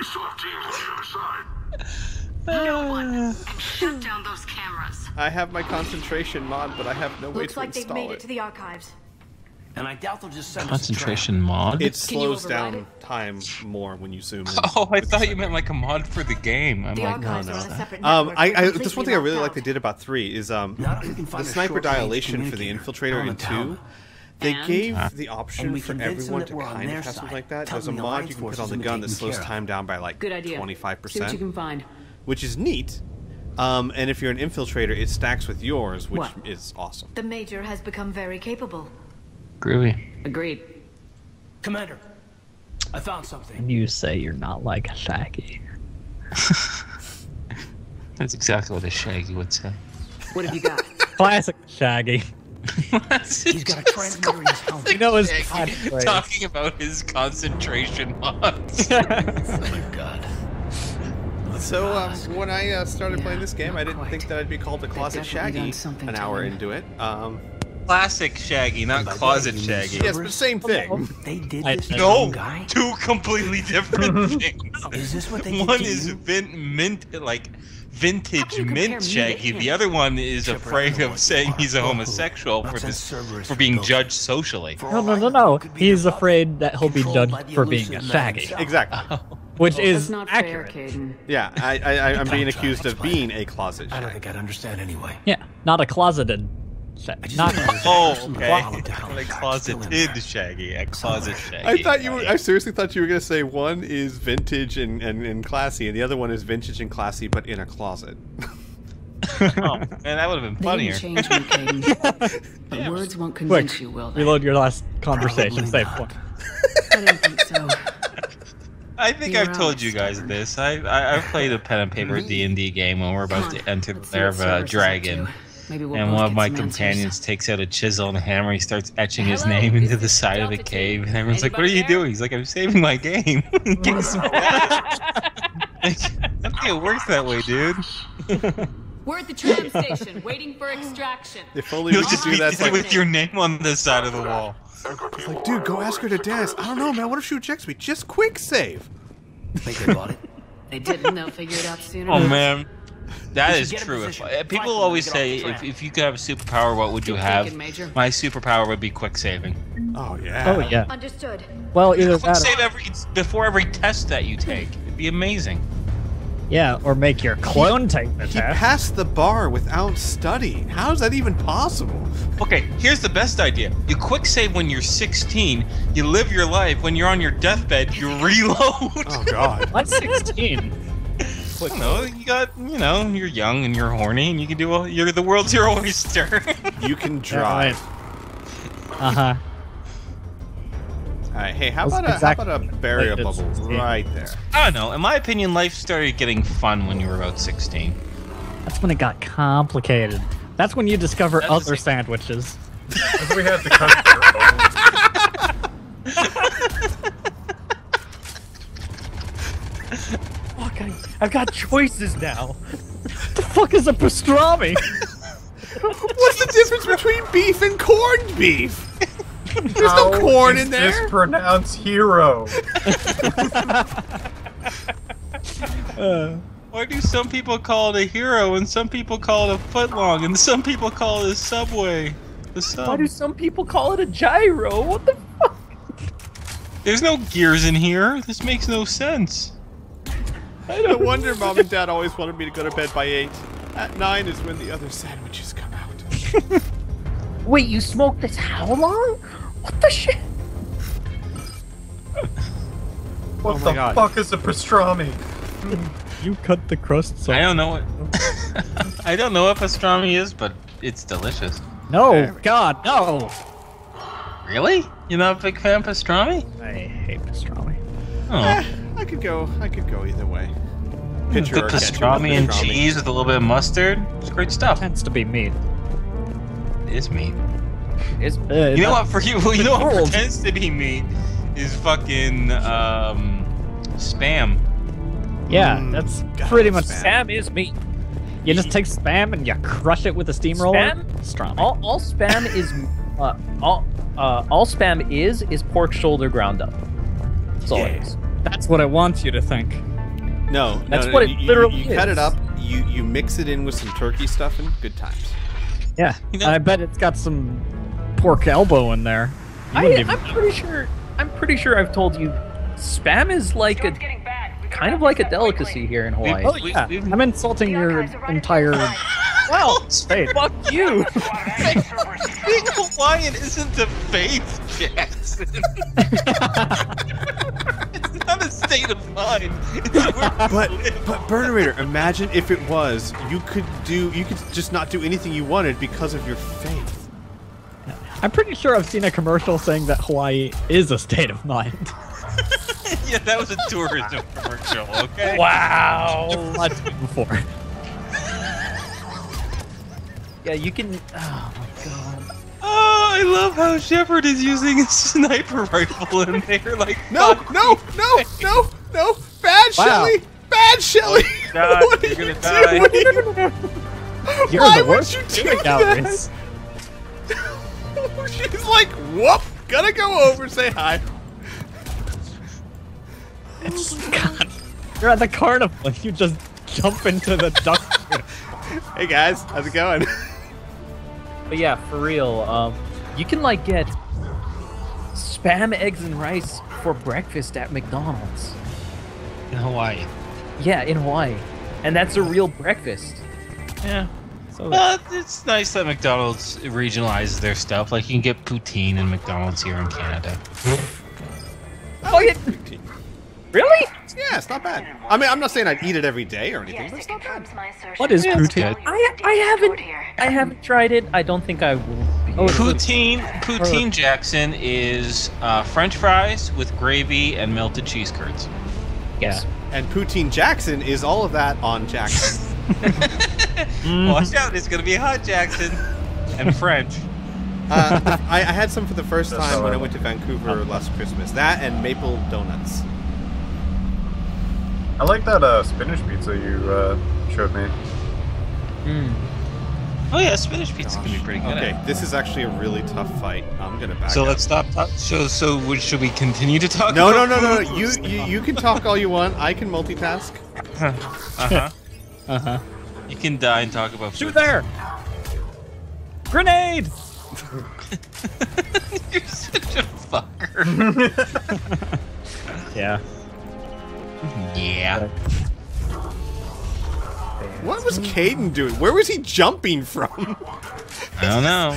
still have teams on the other side. No one can shut down those cameras. I have my concentration mod, but I have no way Looks to like they've install made it it. to the archives. And I doubt they'll just send Concentration mod? It slows override down it? time more when you zoom in. Oh, I thought you meant like a mod for the game. I'm The like, no, archives no. are on a separate network. That's one thing I really like they did about 3 is Not if we can the find a sniper short-range dilation for the communicator infiltrator on in the tower. 2. They And? gave the And option we for convince them everyone that to we're on kind their of have something side. like that. Tell There's a them the mod Alliance you can put forces on the have been gun that taken slows care of. time down by like Good idea. 25%. See what you can find. Which is neat. And if you're an infiltrator, it stacks with yours, which What? is awesome. The Major has become very capable. Groovy. Agreed. Commander, I found something. And you say you're not like a Shaggy. That's exactly what a Shaggy would say. What have you got? Classic Shaggy. He's got a transmitter in his helmet. You know his Shaggy catchphrase. talking about his concentration mods. Oh my god. So when I started playing this game, I didn't quite. think that I'd be called a closet definitely Shaggy done something an to hour him. into it. Classic Shaggy, not By that, closet you mean Shaggy. Yes, but same thing. They did I- this to No, one guy? two completely different things. Is this what they did One to is you? vintage How can you compare mint me to Shaggy. him? The other one is Except for I afraid know of what saying you are. he's a homosexual Not for since this, Cerberus for being built it. judged socially. For No, all no, I no, know, no. it could be He's a puppet afraid that he'll be controlled by judged the for being a elusive Shaggy, man Exactly. which That's is not fair, accurate. Caden. Yeah, I'm being accused of being a closet I don't Shaggy. think I'd understand anyway. Yeah, not a closeted I just Not know there's Oh, some okay. bottom to how Like the facts still in closeted there. Shaggy, a closet Shaggy. I thought you were. I seriously thought you were gonna say one is vintage and classy, and the other one is vintage and classy, but in a closet. Oh, man, that would have been They funnier. didn't change me, Caden. The words won't convince Quick, you, will they? reload your last conversation. Probably Save not. one. I don't think so. I think You're I've told you honest. guys this. I've played a pen and paper D&D game when we're about Come on, to enter the let's see lair what of a Cerberus is up dragon. to. Maybe we'll And both one of get my some answers. companions takes out a chisel and a hammer. He starts etching his Hello, name into this the is side of the Delta cave. Team. And everyone's like, what are you Anybody there? doing? He's like, I'm saving my game. Guess what? I don't think it works that way, dude. We're at the tram station, waiting for extraction. If only You'll we could just do be that. It's like, with your name on the side of the wall. it's like, dude, go ask her to dance. I don't know, man. What if she rejects me? Just quick save. Think they bought it? They didn't. They'll figure it out sooner. Oh, man. That We is should get in true. position. People Fight always them to say, get off the if you could have a superpower, what would you Good have? thinking, Major. My superpower would be quick saving. Oh yeah. Oh yeah. Understood. Well, either Quick that. save before every test that you take. It'd be amazing. Yeah, or make your clone take the He test. passed the bar without studying. How is that even possible? Okay, here's the best idea. You quick save when you're 16, you live your life. When you're on your deathbed, you reload. Oh god. What's 16? I don't know, you're young and you're horny and you can do all, you're the world's your oyster. You can drive. Uh huh. All right. Hey, how That's about exactly a burial like it's bubble 16. right there? I don't know. In my opinion, life started getting fun when you were about 16. That's when it got complicated. That's when you discover That's other the same- sandwiches. If we had to cut Fuck, I've got choices now. What the fuck is a pastrami? What's the difference between beef and corned beef? There's no corn in there. Mispronounce hero. Why do some people call it a hero and some people call it a footlong and some people call it a subway? The sub. Why do some people call it a gyro? What the fuck? There's no gears in here. This makes no sense. No wonder Mom and Dad always wanted me to go to bed by 8. At 9 is when the other sandwiches come out. Wait, you smoked this how long? What the shit? What my the God. fuck is a pastrami? You cut the crust so. I don't know what. I don't know what pastrami is, but it's delicious. No, God, no. Really? You're not a big fan of pastrami? I hate pastrami. Oh. I could go either way. Picture Good or ketchup pastrami and pastrami. cheese with a little bit of mustard. It's great stuff. Tends to be meat. It is meat. It's, You know what? For you know what Cold. pretends to be meat is fucking spam. Yeah, that's God, pretty much spam. spam is meat. You just take spam and you crush it with a steamroller. Spam? Pastrami. All spam is all spam is pork shoulder ground up. That's all it is. That's what I want you to think. No, That's no, what it you, literally you cut is. it up. You mix it in with some turkey stuffing. Good times. Yeah, You know- and I bet it's got some pork elbow in there. You wouldn't even- I'm pretty sure I've told you, spam is like a kind of like a delicacy here in Hawaii. Oh yeah, I'm insulting your entire. Well, state. fuck you. Being Hawaiian isn't a faith, Jackson. It's not a state of mind. It's where But Burnerator, imagine if it was. You could just not do anything you wanted because of your faith. I'm pretty sure I've seen a commercial saying that Hawaii is a state of mind. Yeah, that was a tourism commercial, okay? Wow. Much before. Yeah, you can. Oh my god. Oh, I love how Shepard is using a sniper rifle and they're like, No, fuck no, no, no, no! Bad Wow. Shelly! Bad Shelly! God, What are you're you gonna die. doing? You're Why the would worst you at do doing that? outreach. She's like, whoop! Gotta go over, say hi. God, you're at the carnival and you just jump into the duck. Hey guys, how's it going? But yeah, for real, you can like get spam, eggs, and rice for breakfast at McDonald's. in Hawaii. Yeah, in Hawaii, and that's a real breakfast. Yeah. So It's nice that McDonald's regionalizes their stuff. Like, you can get poutine in McDonald's here in Canada. Oh, yeah. Really? Yeah, it's not bad. I mean, I'm not saying I'd eat it every day or anything, but it's not bad. what is poutine? I haven't tried it. I don't think I will. Be able to. Poutine Jackson is French fries with gravy and melted cheese curds. Yes. And Poutine Jackson is all of that on Jackson. Watch out, it's gonna be hot, Jackson. And French. I had some for the first That's time how when I I went to Vancouver last Christmas. That and maple donuts. I like that spinach pizza you showed me. Oh yeah, spinach pizza can be pretty good. Okay, this is actually a really tough fight. I'm gonna back So up. let's stop. Should we continue to talk? No, about no. food? You can talk all you want. I can multitask. You can die and talk about Shoot food. there! Grenade! You're such a fucker. Yeah. Yeah. What was Caden doing? Where was he jumping from? I don't know.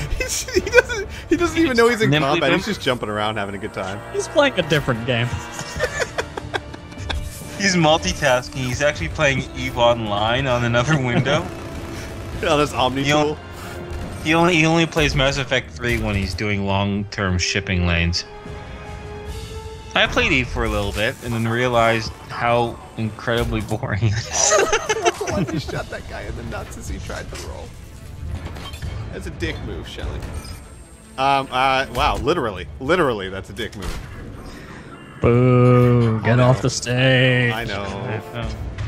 He doesn't even know he's in Nimbly combat. bump. He's just jumping around having a good time. He's playing a different game. He's multitasking. He's actually playing EVE Online on another window. Oh, that's Omni tool. He only plays Mass Effect 3 when he's doing long-term shipping lanes. I played EVE for a little bit and then realized how incredibly boring it is. I wanted to shot that guy in the nuts as he tried to roll. That's a dick move, Shelly. Wow, literally, that's a dick move. Boo! Get off the stage. I know.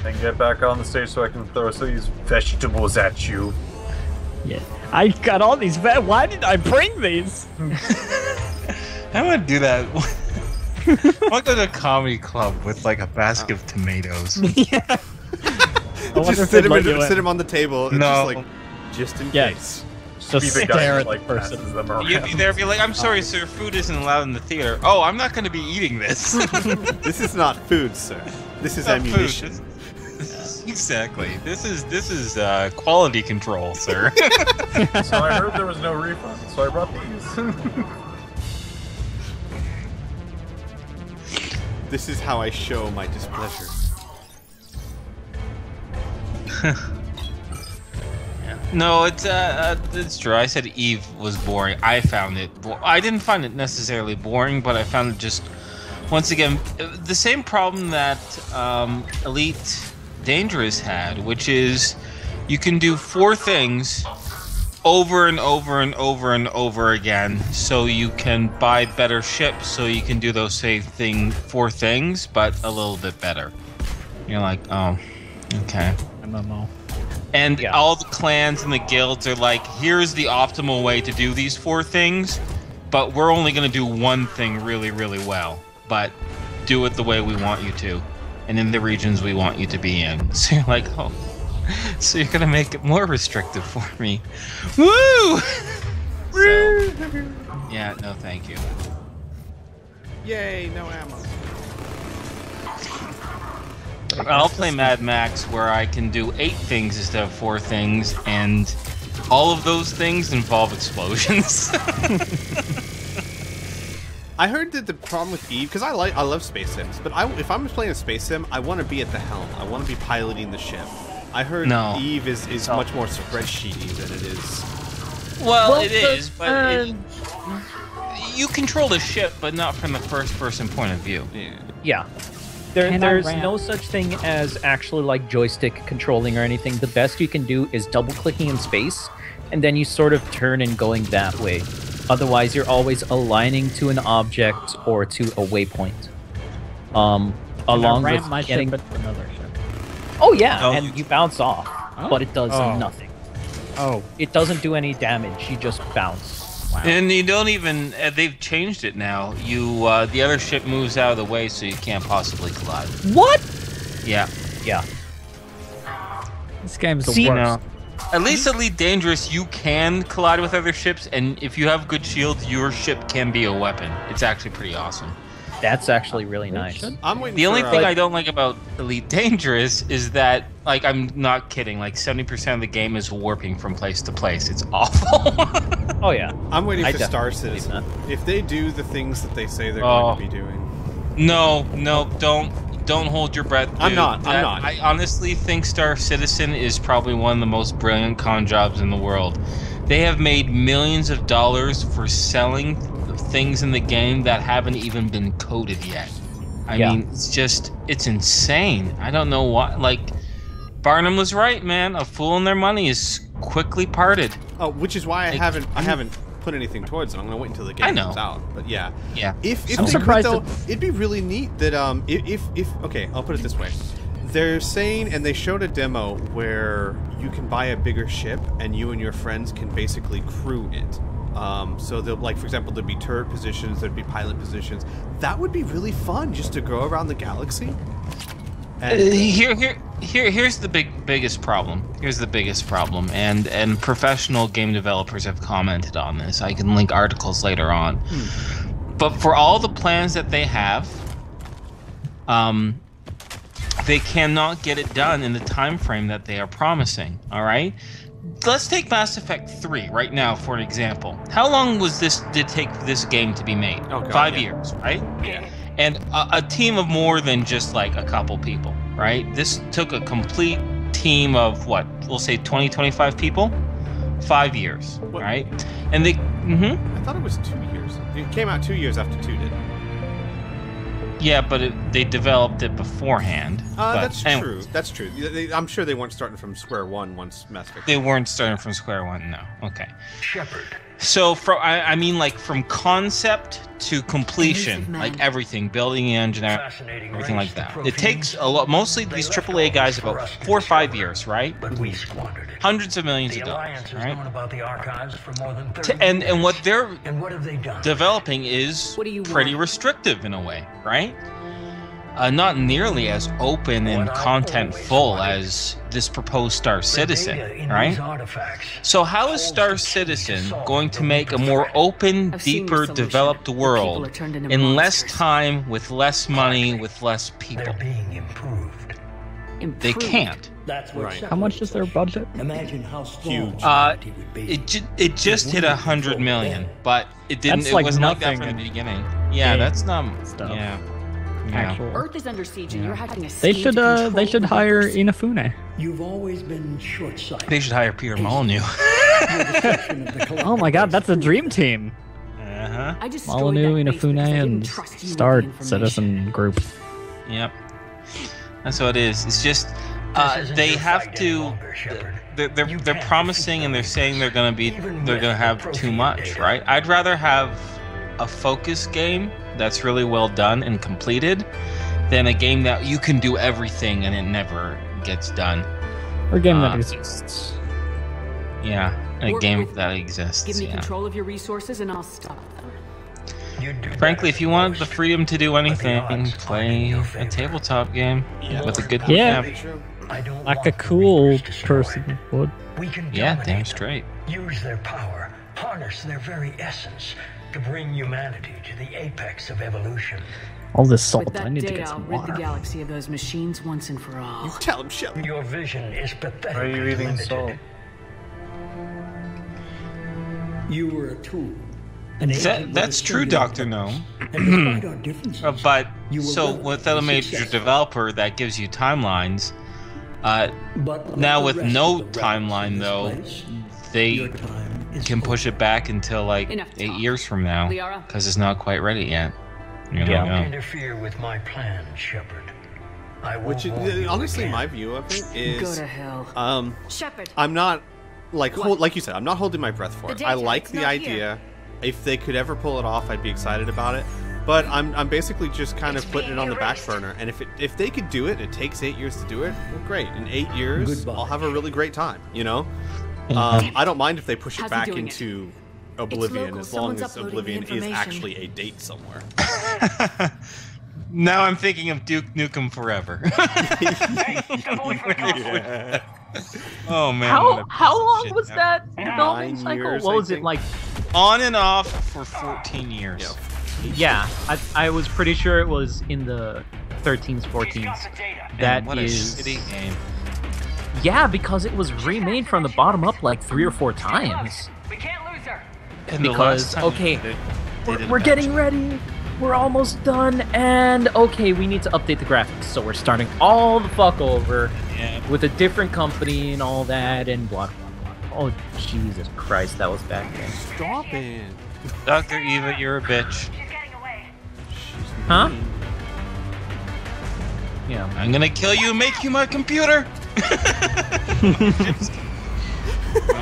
Then get back on the stage so I can throw some of these vegetables at you. Yeah. I got all these. Why did I bring these? I want to do that. I want to go to a comedy club with like a basket of tomatoes. Yeah. I wonder Just if sit they'd let you him, in. sit him on the table and No. just in Yeah. case. Just Be the stare guy at that the like person. passes them around. You'd be there, be like, "I'm sorry, sir, food isn't allowed in the theater." Oh, I'm not going to be eating this. This is not food, sir. This is Not food. ammunition. Exactly. This is quality control, sir. So I heard there was no refund, so I brought these. This is how I show my displeasure. No, it's true. I said EVE was boring. I found it. I didn't find it necessarily boring, but I found it just, once again, the same problem that Elite Dangerous had, which is you can do 4 things over and over and over and over again, so you can buy better ships, so you can do those same 4 things, but a little bit better. You're like, oh, okay. MMO. And all the clans and the guilds are like, here's the optimal way to do these 4 things, but we're only going to do one thing really, really well. But do it the way we want you to, and in the regions we want you to be in. So you're like, oh, so you're gonna make it more restrictive for me? Woo! So, yeah, no, thank you. Yay, no ammo. I'll play Mad Max where I can do 8 things instead of 4 things, and all of those things involve explosions. I heard that the problem with Eve, because I love space sims, but if I'm playing a space sim, I want to be at the helm. I want to be piloting the ship. I heard Eve is much more spreadsheety than it is. Well, it is, but you control the ship, but not from the first-person point of view. Yeah. There's no such thing as actually like joystick controlling or anything. The best you can do is double-clicking in space, and then you sort of turn and going that way. Otherwise, you're always aligning to an object or to a waypoint. Along with my getting... ship into another ship. Oh yeah, and you bounce off, but it does nothing. Oh. It doesn't do any damage. You just bounce. Wow. And you don't even... they've changed it now. The other ship moves out of the way, so you can't possibly collide. What? Yeah. Yeah. This game's the worst. At least Elite Dangerous, you can collide with other ships, and if you have good shields, your ship can be a weapon. It's actually pretty awesome. That's actually really nice. I'm waiting The only for, thing I don't like about Elite Dangerous is that, like, I'm not kidding, like 70% of the game is warping from place to place. It's awful. Oh yeah. I'm waiting for Star Citizen. If they do the things that they say they're going to be doing. No, don't hold your breath, dude. I'm not. I honestly think Star Citizen is probably one of the most brilliant con jobs in the world. They have made millions of dollars for selling things in the game that haven't even been coded yet. I mean, it's insane. I don't know what, like, Barnum was right, man. A fool and their money is quickly parted. Oh, which is why I haven't put anything towards it. I'm gonna wait until the game comes out. But yeah. If I'm surprised though, it'd be really neat that if okay, I'll put it this way. They're saying, and they showed a demo where you can buy a bigger ship and you and your friends can basically crew it. So they'll, like, for example, there'd be turret positions, there'd be pilot positions. That would be really fun, just to go around the galaxy. And here's the biggest problem. Here's the biggest problem, and professional game developers have commented on this. I can link articles later on. But for all the plans that they have, they cannot get it done in the time frame that they are promising. All right. Let's take Mass Effect 3 right now for an example. How long did take this game to be made? Oh, God, 5 years, right? Yeah. And a team of more than just like a couple people, right? This took a complete team of what? We'll say 20, 25 people. 5 years, right? And they... I thought it was 2 years. It came out 2 years after 2 did. Yeah, but they developed it beforehand. That's true. That's true. I'm sure they weren't starting from square one once Mass Effect. They weren't starting from square one. No. Okay. Shepard. So I mean, like, from concept to completion, like everything, building the engine, everything like that. It takes a lot. Mostly these AAA guys about 4 or 5 years, right? But we squandered it. Hundreds of millions The of dollars, Alliance has right? known about the archives for more than 30 And what they're And what have they done? developing is What do you pretty want? restrictive in a way, right? Not nearly as open and content-full as this proposed Star Citizen, right? So how is Star Citizen going to make a more open, I've seen deeper, your solution. developed The people world are turned into in less monsters. time, with less money, with less people? They're being improved. They can't. That's what How much is their budget? Imagine how strong Huge. humanity would be. It just hit 100 million, but it didn't. That's It like wasn't like that nothing from the in beginning. Yeah, that's not stuff. Yeah. Actual. Earth is under siege and you're having a They scheme should to they control should the hire universe. Inafune. You've always been short-sighted. They should hire Peter Molyneux. Oh my god, that's a dream team. Uh-huh. I destroyed Molyneux, that base Inafune, because I didn't and trust you with Star the information. Citizen Group. Yep. That's what it is. It's just they have to. They're promising and they're saying they're gonna have too much, right? I'd rather have a focus game that's really well done and completed than a game that you can do everything and it never gets done. Or a game that exists. Yeah, a Work game with that me. exists. Give me Yeah. control of your resources and I'll stop them. Frankly, if you want the freedom to do anything, play a tabletop game with a good Yeah. map. Like a cool person would. We can Yeah, dominate damn them, straight. Use their power, harness their very essence to bring humanity to the apex of evolution. All this salt. With I that need to data, get I'll some rid the water. galaxy of those machines once and for all. Tell him, Shelby. Your vision is pathetic. Are you eating limited. salt? You were a tool. An agent with That's a true, singular Dr. Gnome. And despite our differences, But You were so relevant with a and major successful. developer that gives you timelines, but now like with the rest no of the timeline relics though, in this place, they your time is can push it back until like Enough 8 talk. years from now Liara? because it's not quite ready yet. You know, Yeah. Don't interfere with my plan, Shepard. I will Which warn is, you honestly, again. my view of it Go is, to hell. Shepard. I'm not like What? like you said, I'm not holding my breath for The it. I data, like it's the not idea. here. If they could ever pull it off, I'd be excited about it. But I'm basically just kind of putting it on the back burner. And if they could do it, it takes 8 years to do it. Well, great. In 8 years, Goodbye. I'll have a really great time. You know, I don't mind if they push it How's he back doing it? into Oblivion, local. as long Someone's as uploading the Oblivion is information. actually a date somewhere. Now I'm thinking of Duke Nukem Forever. Oh man. what How a piece of long shit was that development 9 cycle? years, What I was it think. like? On and off for 14 years. Yeah, I was pretty sure it was in the 13s, 14s. Man, That what is a shitty game. yeah, because it was remade from the bottom up like 3 or 4 times. And the Because last time okay, they did it we're back getting ready. We're almost done, and okay, we need to update the graphics, so we're starting all the fuck over Yeah. with a different company and all that, and blah blah blah. Oh Jesus Christ, that was bad. Stop it. Dr. Eva, you're a bitch. Huh? Yeah. I'm gonna kill you and make you my computer. I'll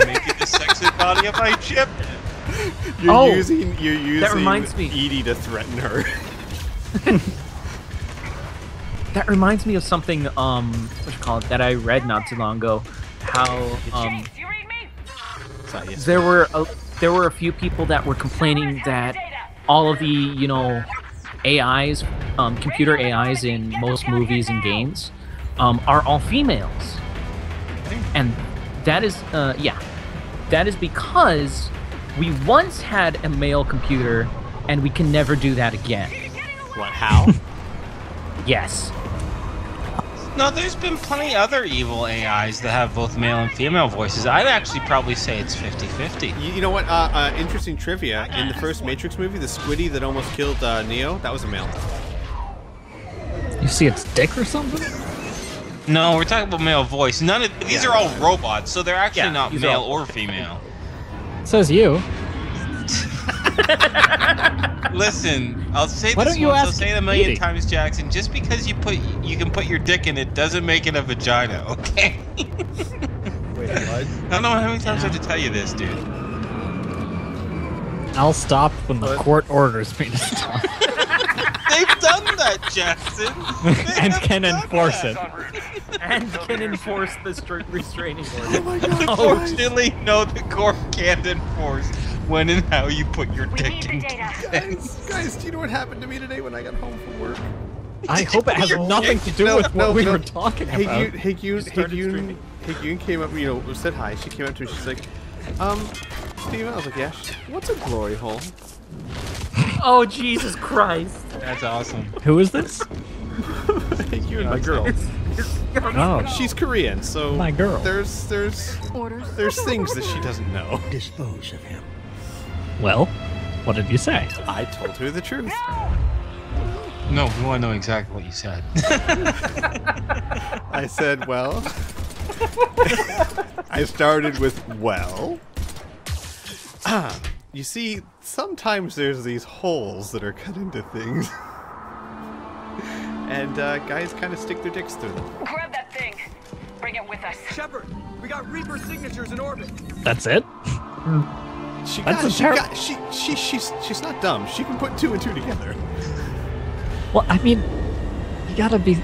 make you the sexy body of my chip. You're using reminds me. Edie to threaten her. That reminds me of something, what you call it, that I read not too long ago. How there were a few people that were complaining that all of the AIs, computer AIs in most movies and games, are all females, and that is that is because we once had a male computer, and we can never do that again. What? How? Yes. No, there's been plenty other evil AIs that have both male and female voices. I'd actually probably say it's 50-50. You know what? Interesting trivia. In the first Matrix movie, the squiddy that almost killed Neo, that was a male. You see its dick or something? No, we're talking about male voice. None of these are all robots, so they're actually Yeah, not these are male all- or female. Says you. Listen, I'll say Why this don't you once, I'll ask say it a million Edie? times, Jackson. Just because you can put your dick in it doesn't make it a vagina, okay? Wait, what? I don't know how many times I have to tell you this, dude. I'll stop when the court orders me to stop. They've done that, Jackson. They And have can done enforce that. And can enforce the restraining order. Oh my God! Unfortunately, no, the court can't enforce when and how you put your dick in. Guys, do you know what happened to me today when I got home from work? I hope it has nothing to do with what we were talking about. Yoon came up, said hi. She came up to me. She's like, Steve. I was like, yeah. What's a glory hole? Oh Jesus Christ! That's awesome. Who is this? Yoon, my girl. Oh, She's Korean, so My girl. There's things that she doesn't know. Dispose of him. well, what did you say? I told her the truth. No, we want to know exactly what you said. I said, well. I started with, well. You see, sometimes there's these holes that are cut into things. And guys kind of stick their dicks through them. Grab that thing. Bring it with us. Shepard, we got Reaper signatures in orbit. That's it? She's not dumb. She can put 2 and 2 together. Well, I mean, you gotta be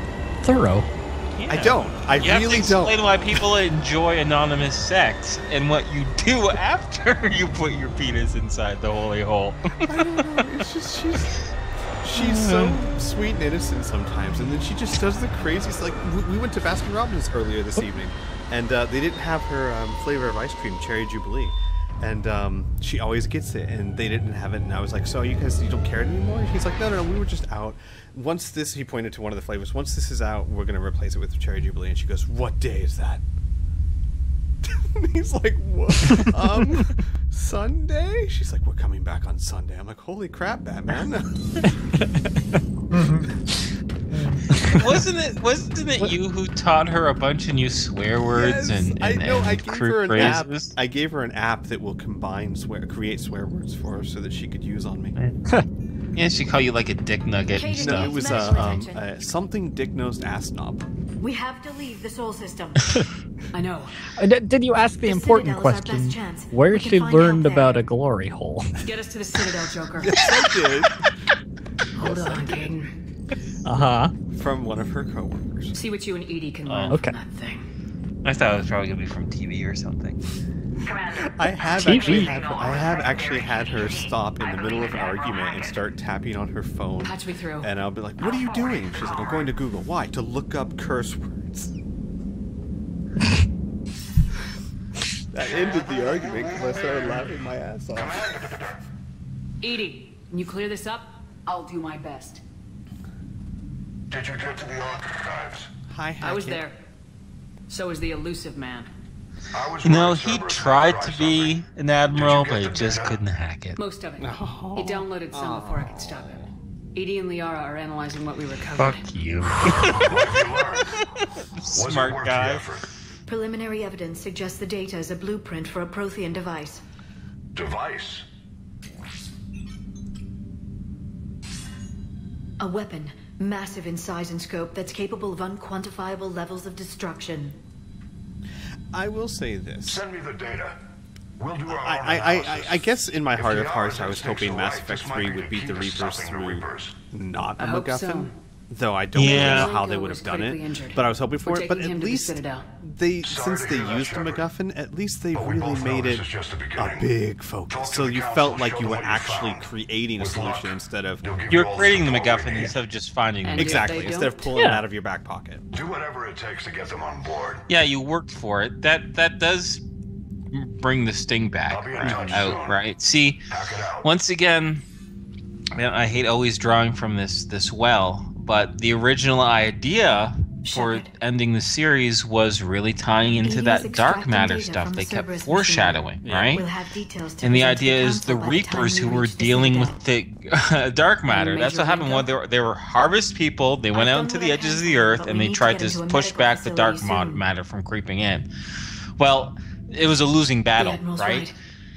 thorough. I don't. I You have to really don't. explain why people enjoy anonymous sex and what you do after you put your penis inside the holy hole. I don't know. It's just she's so sweet and innocent sometimes, and then she just does the craziest. Like we went to Baskin Robbins earlier this evening, and they didn't have her flavor of ice cream, Cherry Jubilee, and she always gets it, and they didn't have it, and I was like, so you don't care anymore? And he's like, no, we were just out. Once this, he pointed to one of the flavors. Once this is out, we're gonna replace it with Cherry Jubilee, and she goes, what day is that? He's like, what? Sunday? She's like, we're coming back on Sunday. I'm like, holy crap, Batman. Wasn't it you who taught her a bunch of new swear words? Yes, and I gave her an phrases? app. I gave her an app that will create swear words for her so that she could use on me. Yeah, she called you like a dick nugget and Kaden, stuff. It was something dick-nosed ass-knob. We have to leave the Soul System. I know. Did you ask the important Citadel is our question? best chance. Where We she can find learned out there. about a glory hole? Get us to the Citadel, Joker. Yes, I did. Hold on, Caden. From one of her coworkers. See what you and Edie can learn okay. from that thing. I thought it was probably gonna be from TV or something. I have actually had her stop in the middle of an argument and start tapping on her phone. Patch me through. And I'll be like, what are you doing? She's like, I'm going to Google. Why? To look up curse words. That ended the argument because I started laughing my ass off. Edie, can you clear this up? I'll do my best. Did you get to the archives? Hi, I was there. So was the elusive man. No, he tried to be an admiral, but he just couldn't hack it. Most of it. He downloaded some before I could stop him. Edie and Liara are analyzing what we recovered. Fuck you. Smart guy. Preliminary evidence suggests the data is a blueprint for a Prothean device. Device? A weapon, massive in size and scope, that's capable of unquantifiable levels of destruction. I will say this. Send me the data. We'll do our I guess in my heart of hearts I was hoping Mass Effect 3 would beat the Reapers through not a MacGuffin. So. Though I don't really know how they Lincoln would was have done critically it. injured. But I was hoping for We're it. But taking at him to the least Citadel. since they used a MacGuffin, at least they really made it a big focus. So you felt like you were actually creating a solution instead of... You're creating the MacGuffin instead of just finding them. Exactly, instead of pulling it out of your back pocket. Do whatever it takes to get them on board. Yeah, you worked for it. That does bring the sting back out, right? See, once again, man, I hate always drawing from this well, but the original idea for ending the series was really tying into that dark matter stuff they kept foreshadowing, right? We'll have details to And the present to idea is the council by the time Reapers we who were reach the dealing Citadel. with the dark matter. That's what happened. They were harvest people. They went out into the edges of the earth and they tried to push back the dark matter from creeping in. Well, it was a losing battle, right?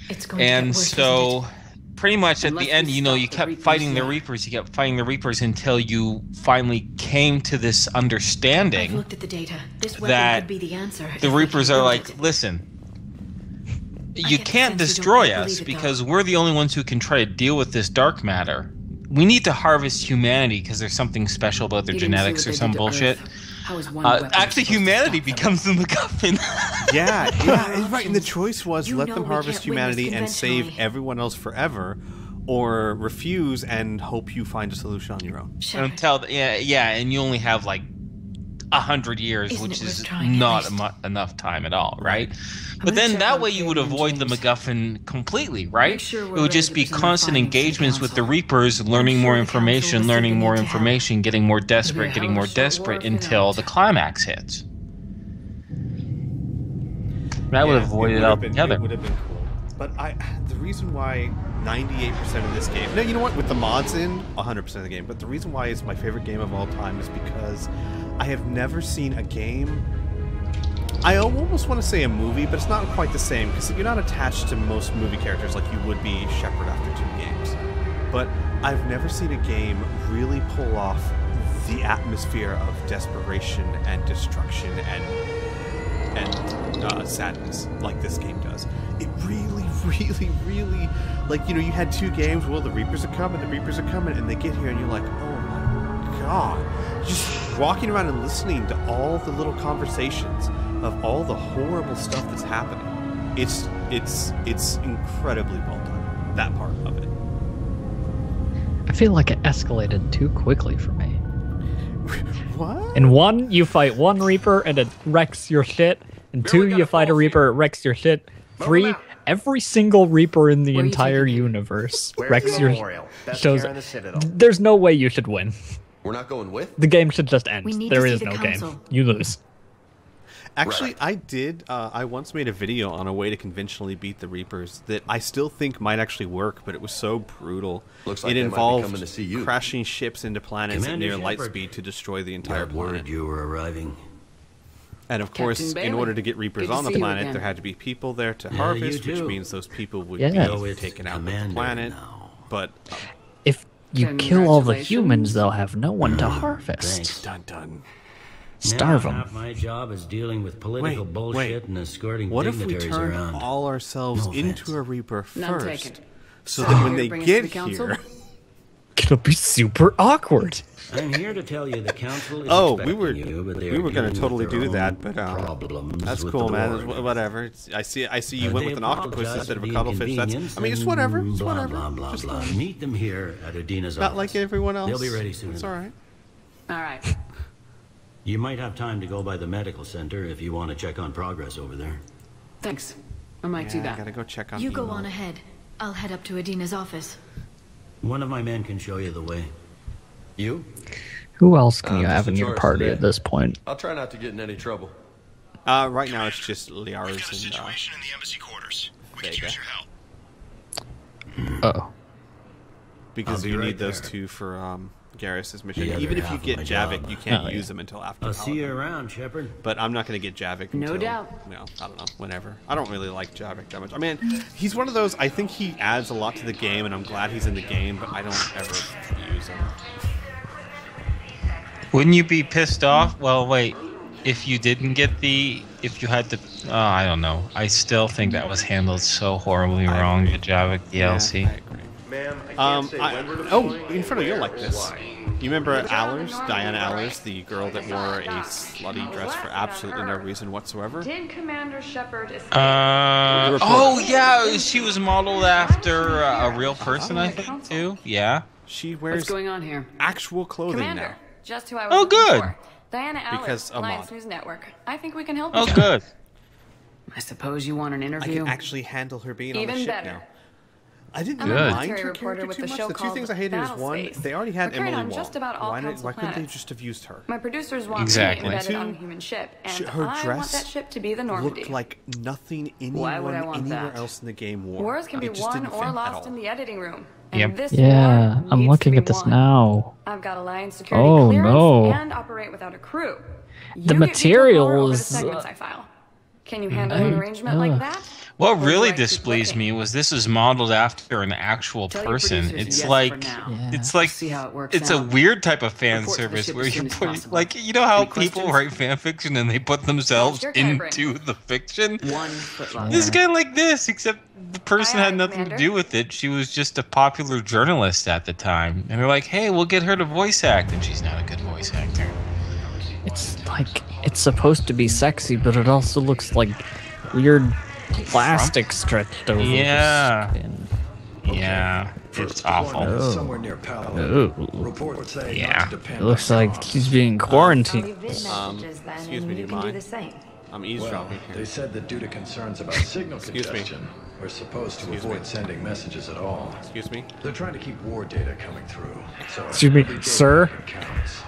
It's going to get And worse, so isn't it? pretty much at Unless the end, we you know, stop you the kept Reapers, fighting the yeah. Reapers. You kept fighting the Reapers until you finally came to this I've understanding looked at the data. This weapon that could be the answer. the if we Reapers can are build like, it. listen, you get the can't sense you destroy don't us believe it, though. because we're the only ones who can try to deal with this dark matter. We need to harvest humanity because there's something special about their You didn't see genetics what or they some did to bullshit. Earth. How is one weapon Actually, supposed to humanity stop them? becomes the MacGuffin. Yeah, right. And the choice was You let know them we harvest can't win this humanity and save conventionally. everyone else forever, or refuse and hope you find a solution on your own. Shepard, and you only have like 100 years, Isn't which it worth is trying at not least? enough time at all, right? But gonna then check that on way you would Kaden and avoid the James. MacGuffin completely, right? Make sure we're It would just ready be to present our constant findings to the engagements with the council. Reapers, learning I'm more sure the council information, will see learning the more need to help. information, getting more desperate, hell getting of more a short war desperate if we until don't. the climax hits. That would Yeah, have avoided it would've been- altogether. It would have been cool. But the reason why 98% of this game... No, you know what? With the mods in, 100% of the game. But the reason why it's my favorite game of all time is because I have never seen a game... I almost want to say a movie, but it's not quite the same, because you're not attached to most movie characters like you would be Shepard after 2 games. But I've never seen a game really pull off the atmosphere of desperation and destruction and sadness like this game does. It really, really, like, you know, you had 2 games, well, the Reapers are coming, and they get here, and you're like, oh my god. Just walking around and listening to all the little conversations of all the horrible stuff that's happening. It's incredibly well done, that part of it. I feel like it escalated too quickly for me. What? In 1, you fight 1 Reaper and it wrecks your shit. In 2, you fight a Reaper, it wrecks your shit. 3, every single Reaper in the entire universe wrecks your shows. There's no way you should win. We're not going with? The game should just end. There is no council. game. You lose. Actually, I once made a video on a way to conventionally beat the Reapers that I still think might actually work, but it was so brutal. Looks like it they might be involved coming to see you. crashing ships into planets at Commander near light Shepard. speed to destroy the entire Got word planet. you were arriving. And of course, Captain in Bailey, order to get Reapers good to on the see you planet, again. there had to be people there to Yeah, harvest, you which too. means those people would Yeah. be taken out of the Commander planet. now. But If you kill all the Congratulations. humans, they'll have no one to harvest. Thanks. dun dun. Starve Now, them. half my job is dealing with political bullshit and escorting What if we dignitaries turn around. all ourselves No into offense. a Reaper None first, taken. so that when Here to they bring us get to the council? here... It'll be super awkward. I'm here to tell you the council is Oh, expecting we were you, but they we are were gonna dealing totally with their do that, own but problems that's with cool, the man. war. Whatever. I see you went They with an octopus apologize instead of for a the cuttlefish. That's inconvenience I mean, it's and whatever. It's blah, whatever. Blah, blah, Just blah. Meet them here at Adina's not office. like everyone else. They'll be ready soon. It's all right. All right. You might have time to go by the medical center if you want to check on progress over there. Thanks. I might do Yeah, I that. gotta go check on. You go Emo. on ahead. I'll head up to Adina's office. One of my men can show you the way. You? Who else can you just have in in your charge party today. at this point? I'll try not to get in any trouble. Right now it's just Liara's and in the embassy quarters. We could Vega. use your help. Oh. because I'll be you right need those there. 2 for Garrus's mission. The other Even if you half of get my Javik, job. you can't Oh, yeah. use them until after. I'll see you Paladin. around, Shepard. But I'm not going to get Javik No until, doubt. No, I don't know, whenever. I don't really like Javik that much. I mean, he's one of those, I think he adds a lot to the game, and I'm glad he's in the game, but I don't ever use him. Wouldn't you be pissed off? Well, wait. If you didn't get if you had to, I don't know. I still think that was handled so horribly wrong, the Javik DLC. Yeah, I agree. Ma'am, I can't say when we're Oh, deploying. Inferno, you'll like this. Why? You remember Allers, Diana Allers, the girl that wore a slutty dress for absolutely no reason whatsoever? Did Commander Shepard escape? Oh yeah, she was modeled after a real person, I think too. Yeah. She wears What's going on here? actual clothing Commander, now. just who I was Oh, looking good. for. Diana Allers, Because a Alliance mod. News Network. I think we can help Oh, each good. I suppose you want an I interview? can actually handle her being on Even the ship better. now. I didn't I'm a mind military her reporter character with too the much. show The 2 called things I hated is one, Battlespace. they already had We're carried Emily on Wall. just about all Why council couldn't they plans. just have used her? My producers want Exactly. me embedded Two, on a human ship, and her I want dress that ship to be the Normandy. looked like nothing Why would I anyone want anywhere that? else in the game wore. Wars can be It just won didn't or fit at lost all. in the editing room. And Yep. this Yeah, war I'm needs looking to at be this won. now. I've got Alliance security Oh, clearance no. and operate without a crew. You The get veto power over the materials- segments I file. Can you handle an arrangement like that? What Or do really I keep displeased looking? me was this is modeled after an actual Tell your person. producers It's yes like for now. Yeah. it's like See how it works it's a out. weird type of fan Report to the service ship where as you're soon as putting possible. like you know how Any people questions? write fan fiction and they put themselves Your turn, Brent. into the fiction. 1 foot long. This guy like this, except the person Aye, had aye, nothing Commander. to do with it. She was just a popular journalist at the time, and they're like, "Hey, we'll get her to voice act," and she's not a good voice actor. It's like, it's supposed to be sexy, but it also looks like weird plastic stretched over. the Yeah. skin. Yeah, it's awful. Oh. Somewhere near Paladin. Oh. Reports say Yeah. not to depend It looks on like dogs. she's being quarantined. Excuse me, do you mind? I'm Well, eavesdropping they here. said that due to concerns about signal Excuse me. congestion, we're supposed to Excuse avoid me. sending messages at all. Excuse me? They're trying to keep war data coming through. So Excuse me, every data sir? point counts.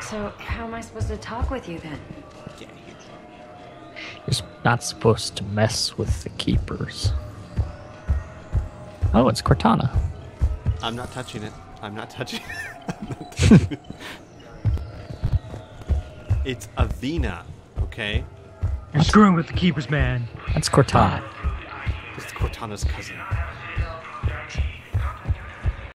So how am I supposed to talk with you then? You're not supposed to mess with the keepers. Oh, it's Cortana. I'm not touching it. I'm not touching it. I'm not touching it. It's Avina, okay? You're screwing with the keepers, man. That's Cortana. It's Cortana's cousin.